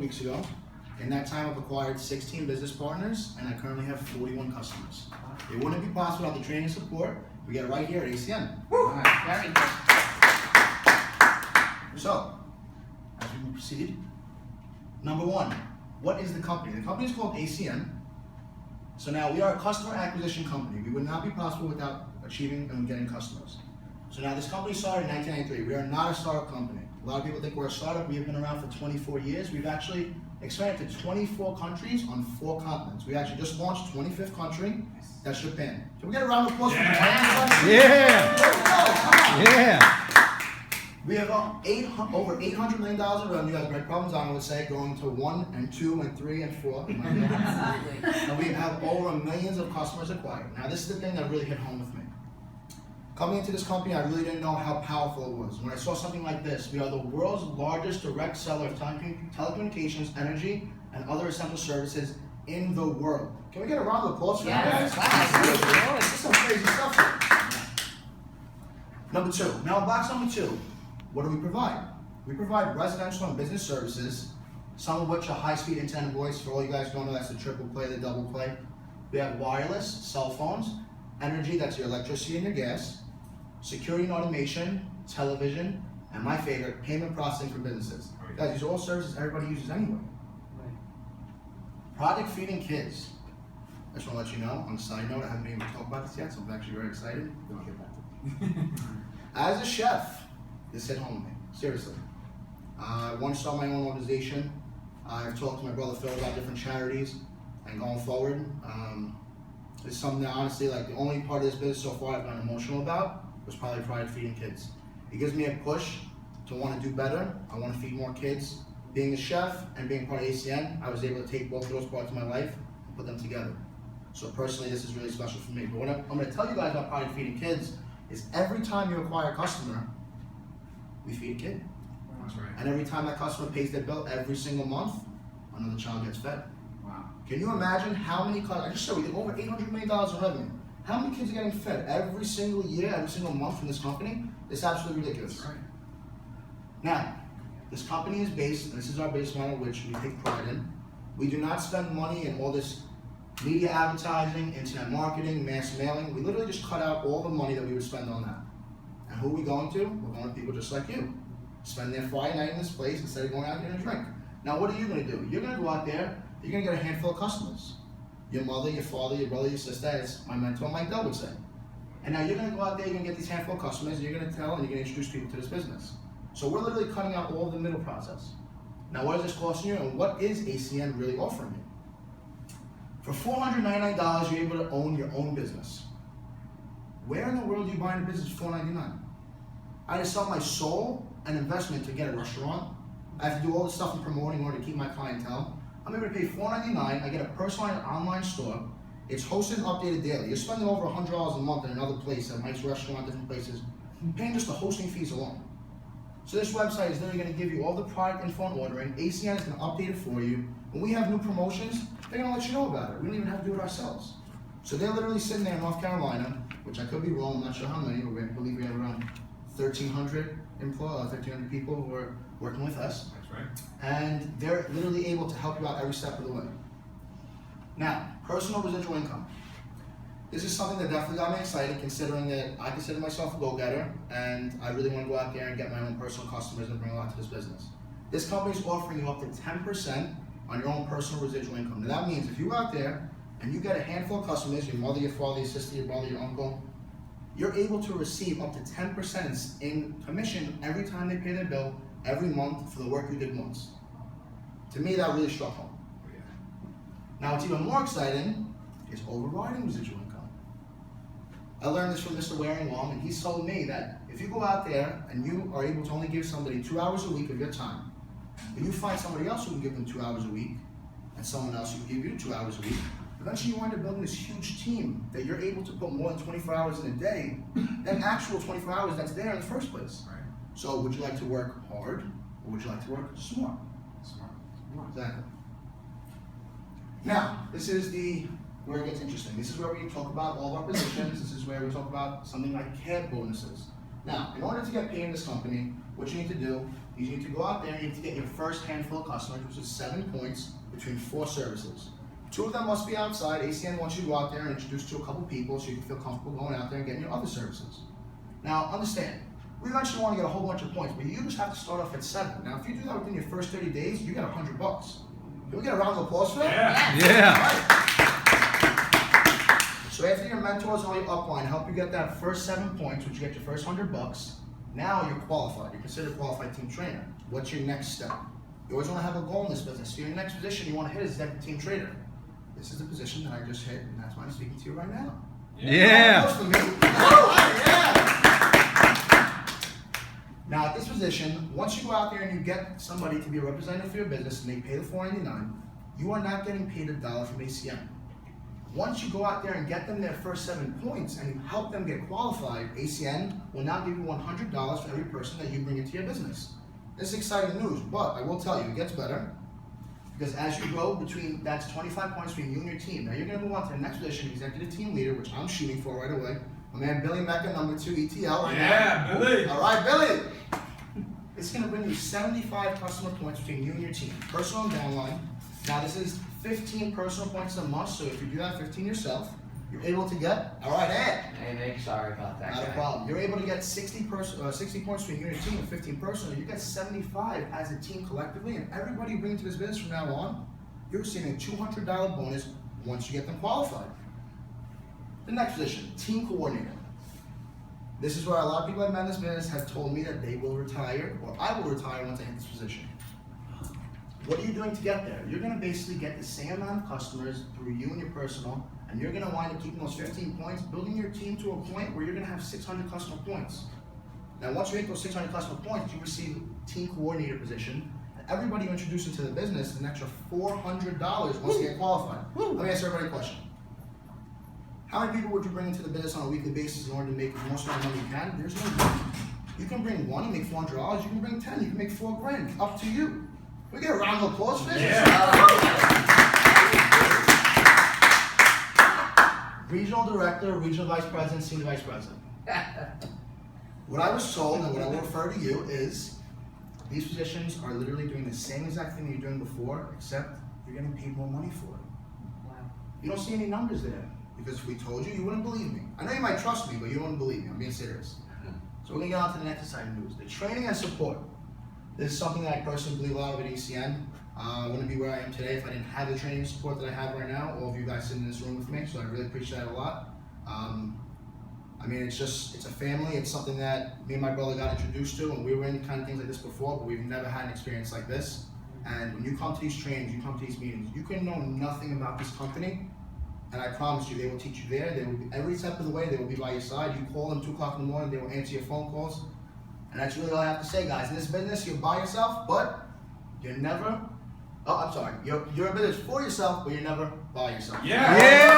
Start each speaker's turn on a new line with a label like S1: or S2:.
S1: weeks ago. In that time, I've acquired 16 business partners, and I currently have 41 customers. It wouldn't be possible without the training and support we get right here at ACN.
S2: Very good.
S1: So, as we proceed, number one, what is the company? The company is called ACN. So now we are a customer acquisition company. We would not be possible without achieving and getting customers. So now this company started in 1993. We are not a startup company. A lot of people think we're a startup. We have been around for 24 years. We've actually expanded to 24 countries on 4 continents. We actually just launched 25th country, that's Japan. Can we get a round of applause for Japan?
S3: Yeah.
S1: There we go, come on.
S3: Yeah.
S1: We have over $800 million in revenue, as Greg Provenzano would say, going to 1 and 2 and 3 and 4. And we have over millions of customers acquired. Now this is the thing that really hit home with me. Coming into this company, I really didn't know how powerful it was. When I saw something like this, we are the world's largest direct seller of telecommunications, energy, and other essential services in the world. Can we get a round of applause for that?
S2: Yes.
S1: This is some crazy stuff here. Number 2. Now, box number 2. What do we provide? We provide residential and business services, some of which are high-speed internet voice. For all you guys who don't know, that's the triple play, the double play. We have wireless, cell phones, energy, that's your electricity and your gas, security and automation, television, and my favorite, payment processing for businesses. Guys, these are all services everybody uses anyway. Project Feeding Kids. I just want to let you know, on a side note, I haven't been able to talk about this yet, so I'm actually very excited. Don't get back to it. As a chef, this hit home with me, seriously. I want to start my own organization. I've talked to my brother Phil about different charities, and going forward, it's something that honestly, like the only part of this business so far I've been emotional about was probably Project Feeding Kids. It gives me a push to want to do better. I want to feed more kids. Being a chef and being part of ACN, I was able to take both of those parts of my life and put them together. So personally, this is really special for me. But what I'm going to tell you guys about Project Feeding Kids is every time you acquire a customer, we feed a kid.
S4: That's right.
S1: And every time that customer pays their bill every single month, another child gets fed.
S4: Wow.
S1: Can you imagine how many, I just said we did over $800 million in revenue. How many kids are getting fed every single year, every single month from this company? It's absolutely ridiculous.
S4: That's right.
S1: Now, this company is based, and this is our business model, which we take pride in. We do not spend money in all this media advertising, internet marketing, mass mailing. We literally just cut out all the money that we would spend on that. And who are we going to? We're going to people just like you. Spend their Friday night in this place instead of going out there and drink. Now, what are you going to do? You're going to go out there, you're going to get a handful of customers. Your mother, your father, your brother, your sister, as my mentor Mike Dell would say. And now you're going to go out there, you're going to get these handful of customers, and you're going to tell and you're going to introduce people to this business. So we're literally cutting out all the middle process. Now, what is this costing you, and what is ACN really offering you? For $499, you're able to own your own business. Where in the world are you buying a business for $499? I had to sell my soul and investment to get a restaurant. I have to do all the stuff in promoting in order to keep my clientele. I'm able to pay $499. I get a personalized online store. It's hosted and updated daily. You're spending over $100 a month in another place, at Mike's restaurant, different places, paying just the hosting fees alone. So this website is literally going to give you all the product info and ordering. ACN is going to update it for you. When we have new promotions, they're going to let you know about it. We don't even have to do it ourselves. So they're literally sitting there in North Carolina, which I could be wrong, I'm not sure how many, but I believe we have around 1,300 people who are working with us.
S4: That's right.
S1: And they're literally able to help you out every step of the way. Now, personal residual income. This is something that definitely got me excited, considering that I consider myself a go-getter, and I really want to go out there and get my own personal customers and bring a lot to this business. This company is offering you up to 10% on your own personal residual income. Now that means if you go out there and you get a handful of customers, your mother, your father, your sister, your brother, your uncle, you're able to receive up to 10% in commission every time they pay their bill, every month for the work you did once. To me, that really struck home.
S4: Oh, yeah.
S1: Now, what's even more exciting is overriding residual income. I learned this from Mr. Waring Long, and he told me that if you go out there and you are able to only give somebody 2 hours a week of your time, but you find somebody else who can give them 2 hours a week, and someone else who can give you 2 hours a week, eventually you wind up building this huge team that you're able to put more than 24 hours in a day than actual 24 hours that's there in the first place.
S4: Right.
S1: So would you like to work hard, or would you like to work smart?
S4: Smart.
S1: Exactly. Now, this is where it gets interesting. This is where we talk about all of our positions. This is where we talk about something like CAB bonuses. Now, in order to get paid in this company, what you need to do is you need to go out there and you need to get your first handful of customers, which is 7 points between 4 services. 2 of them must be outside. ACN wants you to go out there and introduce to a couple people so you can feel comfortable going out there and getting your other services. Now, understand, we eventually want to get a whole bunch of points, but you just have to start off at 7. Now, if you do that within your first 30 days, you get $100. Can we get a round of applause for that?
S2: Yeah.
S1: Right. So after your mentors on your upline help you get that first 7 points, which you get your first $100, now you're qualified. You're considered a qualified team trainer. What's your next step? You always want to have a goal in this business. So your next position you want to hit is executive team trainer. This is the position that I just hit, and that's why I'm speaking to you right now.
S2: Yeah.
S1: Now at this position, once you go out there and you get somebody to be a representative for your business and they pay the $4.99, you are not getting paid $1 from ACN. Once you go out there and get them their first 7 points and you help them get qualified, ACN will now give you $100 for every person that you bring into your business. This is exciting news, but I will tell you, it gets better. Because as you grow between, that's 25 points between you and your team. Now you're going to move on to the next position, executive team leader, which I'm shooting for right away. My man Billy Mecca, number 2 ETL right now.
S2: Yeah, Billy.
S1: All right, Billy. It's going to bring you 75 customer points between you and your team, personal and downline. Now this is 15 personal points a must, so if you do that 15 yourself, you're able to get, all right, Ed.
S3: Hey Nick, sorry about that.
S1: Not a problem. You're able to get 60 points between you and your team and 15 personal. You get 75 as a team collectively, and everybody you bring into this business from now on, you're receiving a $200 bonus once you get them qualified. The next position, team coordinator. This is where a lot of people I've met in this business have told me that they will retire, or I will retire once I hit this position. What are you doing to get there? You're going to basically get the same amount of customers through you and your personal, and you're going to wind up keeping those 15 points, building your team to a point where you're going to have 600 customer points. Now, once you hit those 600 customer points, you receive team coordinator position. And everybody you introduce into the business is an extra $400 once you get qualified. Let me answer everybody a question. How many people would you bring into the business on a weekly basis in order to make the most amount of money you can? There's no limit. You can bring 1 and make $400. You can bring 10, you can make $4 grand. Up to you. We get a round of applause for this. Regional director, regional vice president, senior vice president. What I was told and what I will refer to you is these positions are literally doing the same exact thing you're doing before, except you're getting paid more money for it.
S3: Wow.
S1: You don't see any numbers there because if we told you, you wouldn't believe me. I know you might trust me, but you wouldn't believe me. I'm being serious. So we're gonna get on to the next exciting news: the training and support. This is something that I personally believe a lot of at ACN. I wouldn't be where I am today if I didn't have the training and support that I have right now. All of you guys sitting in this room with me, so I really appreciate that a lot. I mean, it's a family. It's something that me and my brother got introduced to, and we were in kind of things like this before, but we've never had an experience like this. And when you come to these trainings, you come to these meetings, you can know nothing about this company, and I promise you, they will teach you there. They will be, every step of the way, they will be by your side. You call them 2 o'clock in the morning, they will answer your phone calls. And that's really all I have to say, guys. In this business, you're by yourself, but you're never, you're in business for yourself, but you're never by yourself.
S2: Yeah.